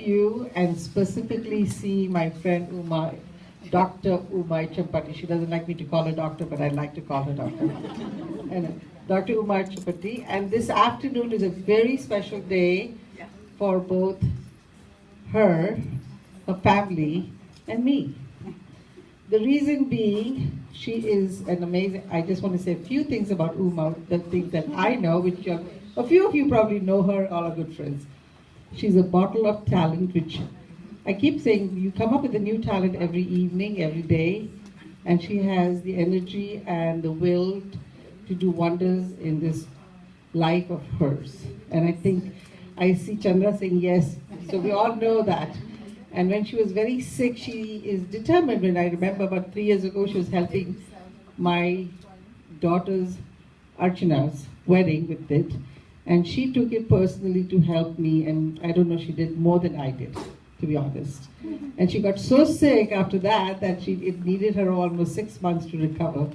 you and specifically see my friend Uma, Dr. Uma Champati. She doesn't like me to call her doctor, but I like to call her doctor. And Dr. Uma Champati. And this afternoon is a very special day for both her family, and me. The reason being, she is an amazing, I just want to say a few things about Uma, the things that I know, which a few of you probably know her, all are good friends. She's a bottle of talent, which I keep saying, you come up with a new talent every evening, every day, and she has the energy and the will to do wonders in this life of hers. And I think, I see Chandra saying yes, so we all know that. And when she was very sick, she is determined. When I remember about 3 years ago, she was helping my daughter's Archana's wedding with it. And she took it personally to help me. And I don't know, she did more than I did, to be honest. And she got so sick after that it needed her almost 6 months to recover.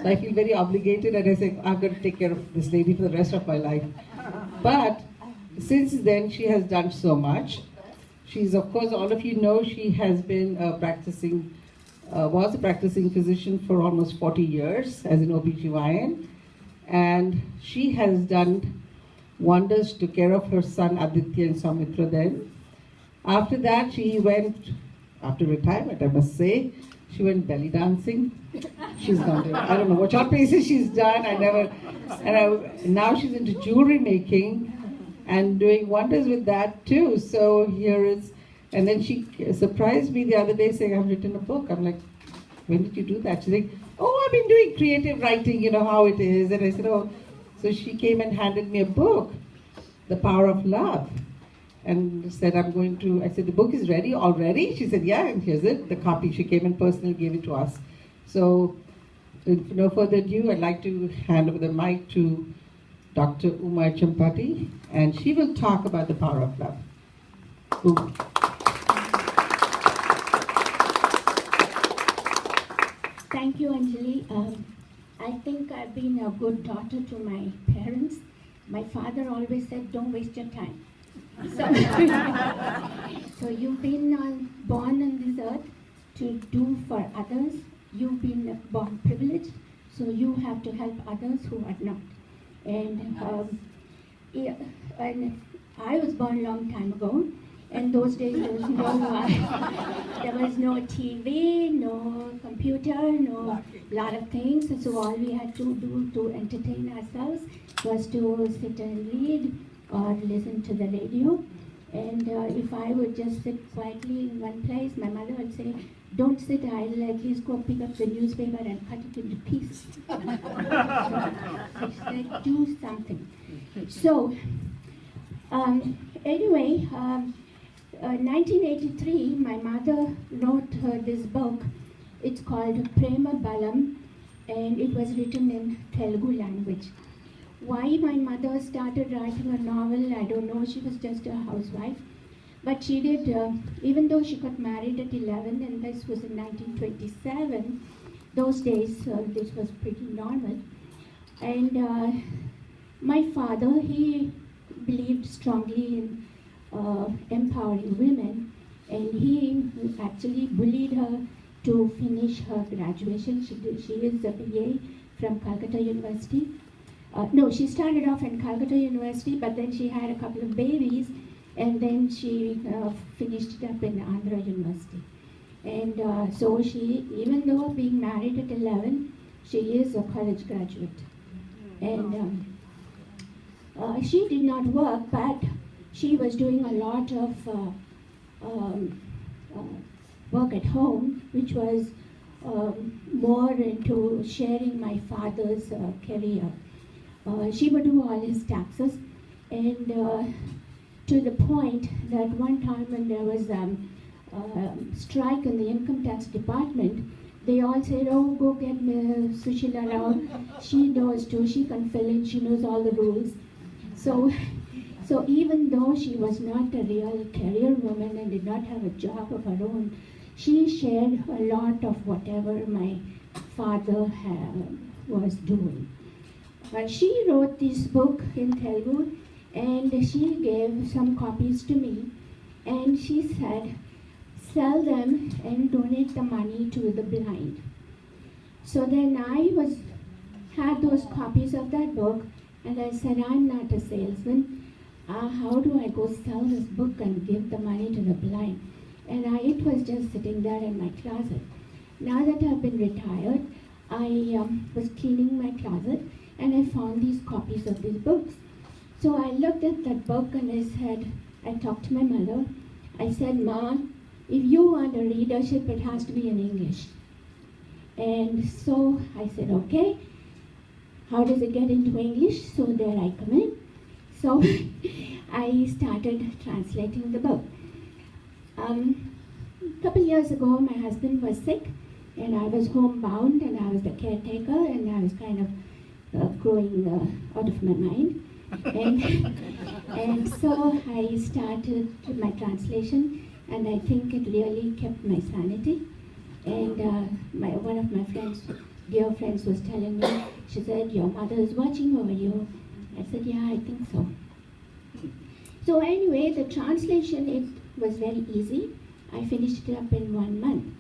So I feel very obligated, and I say, I'm going to take care of this lady for the rest of my life. But since then, she has done so much. She's, of course, all of you know, she has been was a practicing physician for almost 40 years as an OBGYN. And she has done wonders to care of her son Aditya and Soumitra then. After that, she went, after retirement, I must say, she went belly dancing. She's gone to, I don't know what all places she's done. Now she's into jewelry making and doing wonders with that too. So here is, and then she surprised me the other day saying, I've written a book. I'm like, when did you do that? She's like, oh, I've been doing creative writing, you know how it is. And I said, oh, so she came and handed me a book, The Power of Love. And said, I said, the book is ready already? She said, yeah, and here's it, the copy. She came and personally gave it to us. So, with no further ado, I'd like to hand over the mic to Dr. Uma Champati, and she will talk about the power of love. Boom. Thank you, Anjali. I think I've been a good daughter to my parents. My father always said, don't waste your time. So you've been born on this earth to do for others. You've been born privileged, so you have to help others who are not. And I was born a long time ago, and those days there was no TV, no computer, no lot of things. And so all we had to do to entertain ourselves was to sit and read or listen to the radio. And if I would just sit quietly in one place, my mother would say, don't sit idle, at least go pick up the newspaper and cut it into pieces. So she said, do something. So, anyway, 1983, my mother wrote this book. It's called Prema Balam, and it was written in Telugu language. Why my mother started writing a novel, I don't know. She was just a housewife. But she did, even though she got married at 11, and this was in 1927, those days this was pretty normal. And my father, he believed strongly in empowering women, and he actually bullied her to finish her graduation. She is a BA from Calcutta University. No, she started off in Calcutta University, but then she had a couple of babies, and then she finished it up in Andhra University. And so she, even though being married at 11, she is a college graduate. And she did not work, but she was doing a lot of work at home, which was more into sharing my father's career. She would do all his taxes, and to the point that one time when there was strike in the income tax department, they all said, oh, go get Sushila Rao. She knows too, she can fill in, she knows all the rules. So even though she was not a real career woman and did not have a job of her own, she shared a lot of whatever my father was doing. She wrote this book in Telugu, and she gave some copies to me. and she said, sell them and donate the money to the blind. So then I had those copies of that book, and I said, I'm not a salesman. How do I go sell this book and give the money to the blind? And it was just sitting there in my closet. Now that I've been retired, I was cleaning my closet, and I found these copies of these books. So I looked at that book and I talked to my mother. I said, Ma, if you want a readership, it has to be in English. And so I said, okay, how does it get into English? So there I come in. So I started translating the book. A couple years ago, my husband was sick, and I was homebound, and I was the caretaker, and I was kind of growing out of my mind. And so I started my translation, and I think it really kept my sanity. And one of my friends, dear friends, was telling me, she said, your mother is watching over you. I said, yeah, I think so. So anyway, the translation, it was very easy. I finished it up in 1 month.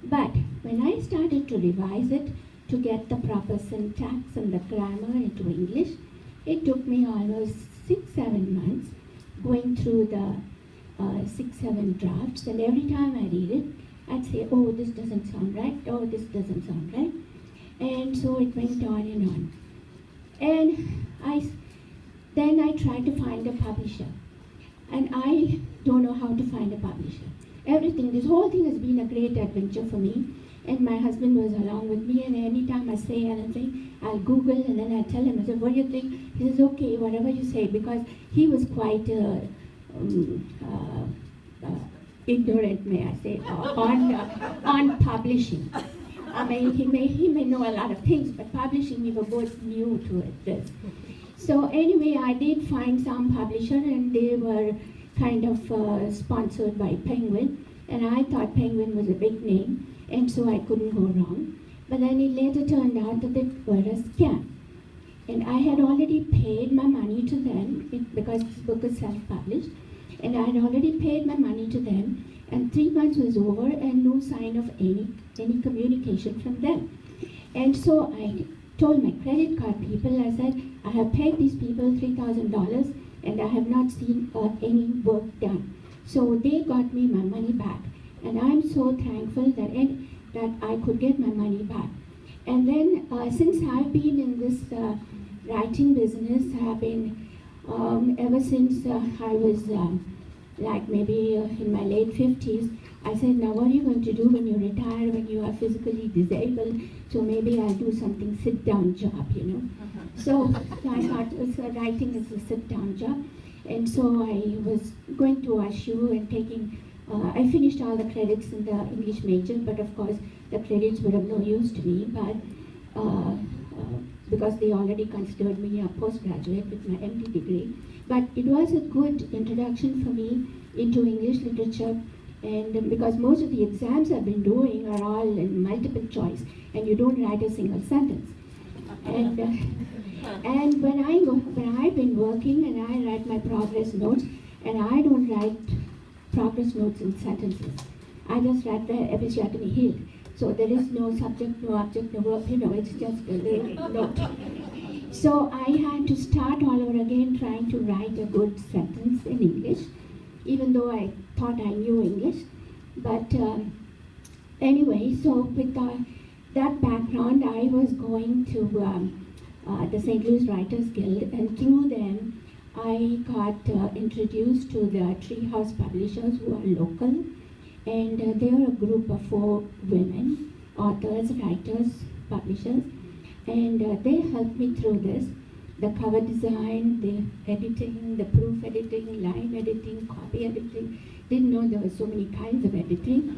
But when I started to revise it to get the proper syntax and the grammar into English, it took me almost 6-7 months going through the 6-7 drafts, and every time I read it, I'd say, oh, this doesn't sound right, oh, this doesn't sound right. And so it went on and on. And then I tried to find a publisher. And I don't know how to find a publisher. This whole thing has been a great adventure for me. And my husband was along with me, and anytime I say anything, I'll Google, and then I tell him, I said, what do you think? He says, okay, whatever you say, because he was quite ignorant, may I say, on publishing. I mean, he may know a lot of things, but publishing, we were both new to it. So anyway, I did find some publisher, and they were kind of sponsored by Penguin, and I thought Penguin was a big name, and so I couldn't go wrong. But then it later turned out that they were a scam. And I had already paid my money to them, because this book is self-published, and I had already paid my money to them, and 3 months was over and no sign of any communication from them. And so I told my credit card people, I said, I have paid these people $3,000 and I have not seen any work done. So they got me my money back. And I'm so thankful that I could get my money back. And then since I've been in this writing business, I've been, ever since I was like maybe in my late 50s, I said, now what are you going to do when you retire, when you are physically disabled? So maybe I'll do something sit-down job, you know. So I thought writing is a sit-down job. And so I was going to WashU and taking, I finished all the credits in the English major, but of course the credits were of no use to me, but because they already considered me a postgraduate with my MD degree. But it was a good introduction for me into English literature, and because most of the exams I've been doing are all in multiple choice, and you don't write a single sentence. And when I've been working and I write my progress notes, and I don't write progress notes in sentences. I just write the episiotomy healed. So there is no subject, no object, no verb, you know, it's just a little note. So I had to start all over again trying to write a good sentence in English, even though I thought I knew English. But anyway, so with that background, I was going to the St. Louis Writers Guild, and through them, I got introduced to the Treehouse Publishers, who are local. And they are a group of 4 women, authors, writers, publishers, and they helped me through this. The cover design, the editing, the proof editing, line editing, copy editing. Didn't know there were so many kinds of editing.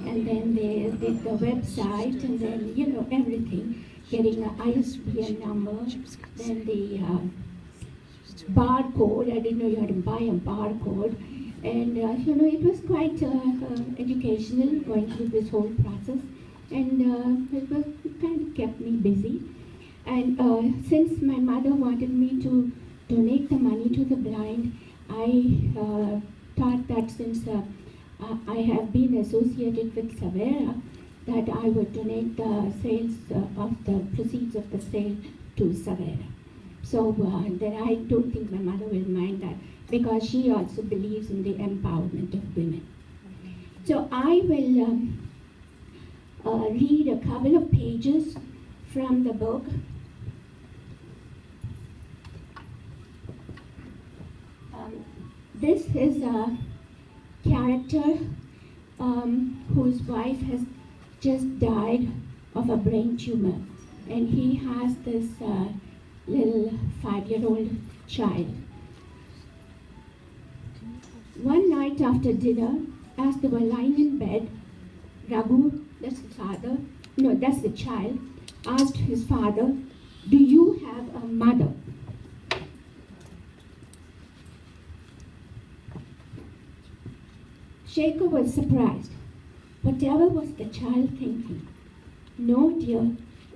And then they did the website, and then, you know, everything. Getting an ISBN number, then the barcode. I didn't know you had to buy a barcode. And you know, it was quite educational going through this whole process, and it kind of kept me busy. And since my mother wanted me to donate the money to the blind, I thought that since I have been associated with Savera, that I would donate the sales of the proceeds of the sale to Savera. So that I don't think my mother will mind that, because she also believes in the empowerment of women. So I will read a couple of pages from the book. This is a character whose wife has just died of a brain tumor, and he has this little 5-year-old child. One night after dinner, as they were lying in bed, Raghu, that's the child, asked his father, "Do you have a mother?" Shekhar was surprised. Whatever was the child thinking? "No, dear,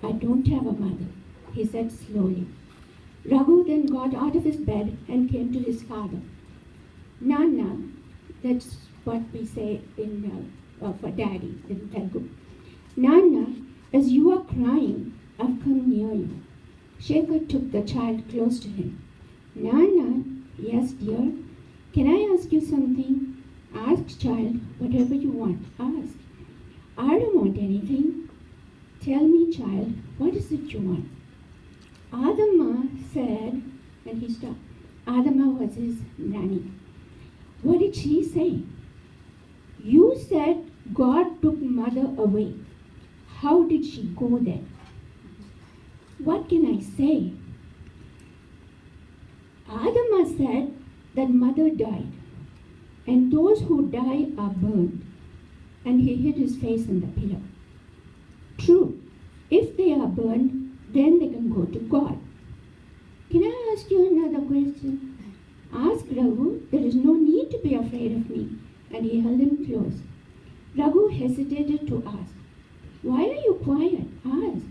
I don't have a mother," he said slowly. Raghu then got out of his bed and came to his father. "Nana," that's what we say in for daddy in Telugu. "Nana, as you are crying, I've come near you." Shekhar took the child close to him. "Nana," "Yes, dear." "Can I ask you something?" "Ask, child, whatever you want, ask." "I don't want anything." "Tell me, child, what is it you want?" Adama said, and he stopped. Adama was his nanny. "What did she say?" "You said God took mother away. How did she go then?" "What can I say?" Adama said that mother died, and those who die are burned. And he hid his face in the pillow. "True, if they are burned, then they can go to God." "Can I ask you another question?" "Ask, Raghu, there is no need to be afraid of me." And he held him close. Raghu hesitated to ask. "Why are you quiet? Ask."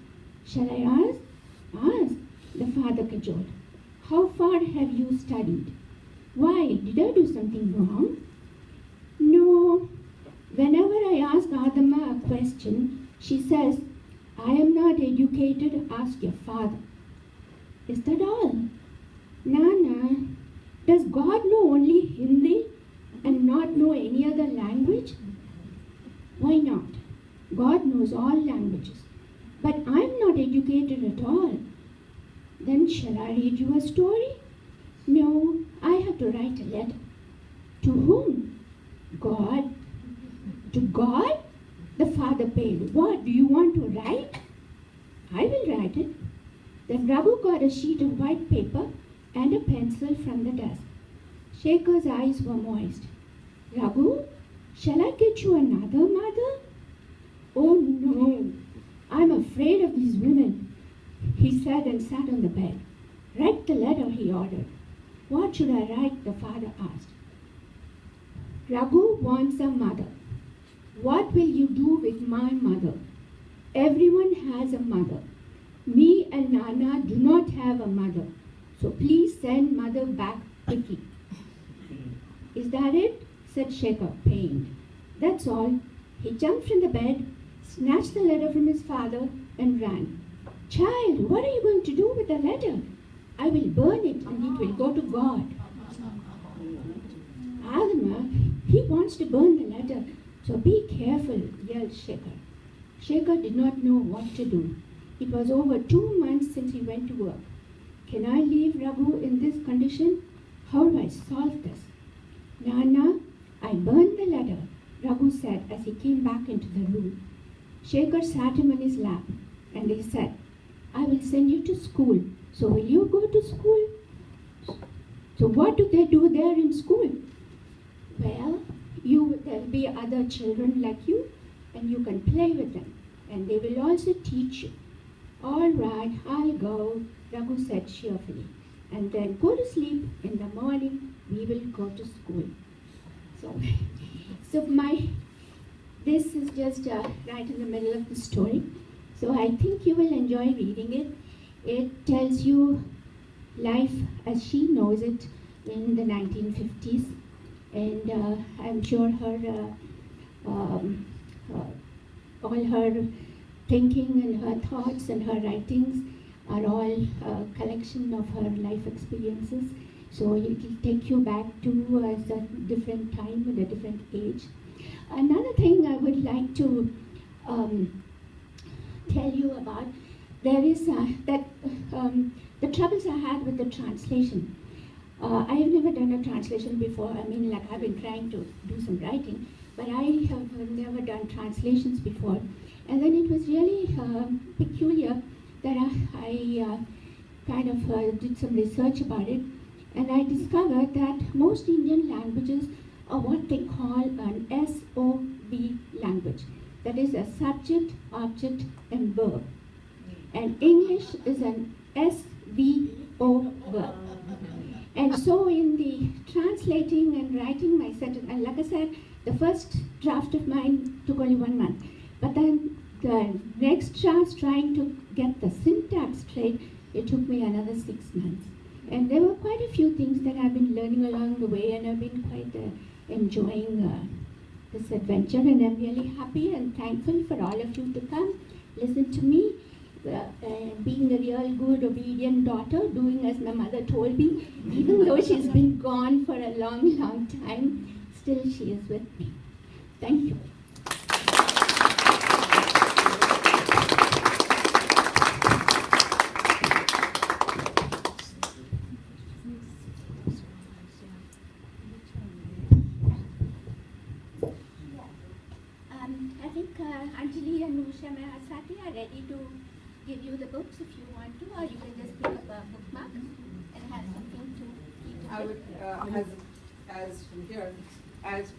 "Shall I ask?" "Ask," the father cajoled. "How far have you studied?" "Why, did I do something wrong?" "No. Whenever I ask Adama a question, she says, 'I am not educated, ask your father.'" "Is that all?" "Nana, does God know only Hindi and not know any other language?" "Why not? God knows all languages. But I'm not educated at all." "Then shall I read you a story?" "No, I have to write a letter." "To whom?" "God." "To God?" The father paled. "What, do you want to write?" "I will write it." Then Raghu got a sheet of white paper and a pencil from the desk. Shekhar's eyes were moist. "Raghu, shall I get you another mother?" "Oh no, I'm afraid of these women," he said and sat on the bed. "Write the letter," he ordered. "What should I write?" the father asked. "Raghu wants a mother. What will you do with my mother? Everyone has a mother. Me and Nana do not have a mother. So please send mother back quickly." "Is that it?" said Shekhar, pained. "That's all." He jumped from the bed, snatched the letter from his father, and ran. "Child, what are you going to do with the letter?" "I will burn it and it will go to God." "Adama, he wants to burn the letter, so be careful," yelled Shekhar. Shekhar did not know what to do. It was over 2 months since he went to work. "Can I leave Raghu in this condition? How do I solve this?" "Nana, I burned the letter," Raghu said as he came back into the room. Shekhar sat him on his lap and he said, "I will send you to school. So will you go to school?" "So what do they do there in school?" "Well, there'll be other children like you and you can play with them and they will also teach you." "All right, I'll go," Raghu said cheerfully. "And then go to sleep. In the morning, we will go to school." So this is just right in the middle of the story. So I think you will enjoy reading it. It tells you life as she knows it in the 1950s, and I'm sure her all her thinking and her thoughts and her writings are all a collection of her life experiences. So it will take you back to a different time and a different age. Another thing I would like to tell you about, there is the troubles I had with the translation. I have never done a translation before. I mean, like, I've been trying to do some writing, but I have never done translations before. And then it was really peculiar that I kind of did some research about it, and I discovered that most Indian languages are what they call an SOV language. That is a subject, object, and verb. And English is an SVO verb. And so in the translating and writing my sentence, and like I said, the first draft of mine took only 1 month. But then the next draft, trying to get the syntax straight, it took me another 6 months. And there were quite a few things that I've been learning along the way, and I've been quite enjoying this adventure. And I'm really happy and thankful for all of you to come, listen to me, being a real good, obedient daughter, doing as my mother told me. Even though she's been gone for a long, long time, still she is with me. Thank you. I think Anjali and Usha Mahasati are ready to give you the books if you want to, or you can just pick up a bookmark and have something to keep. I would, as from here, as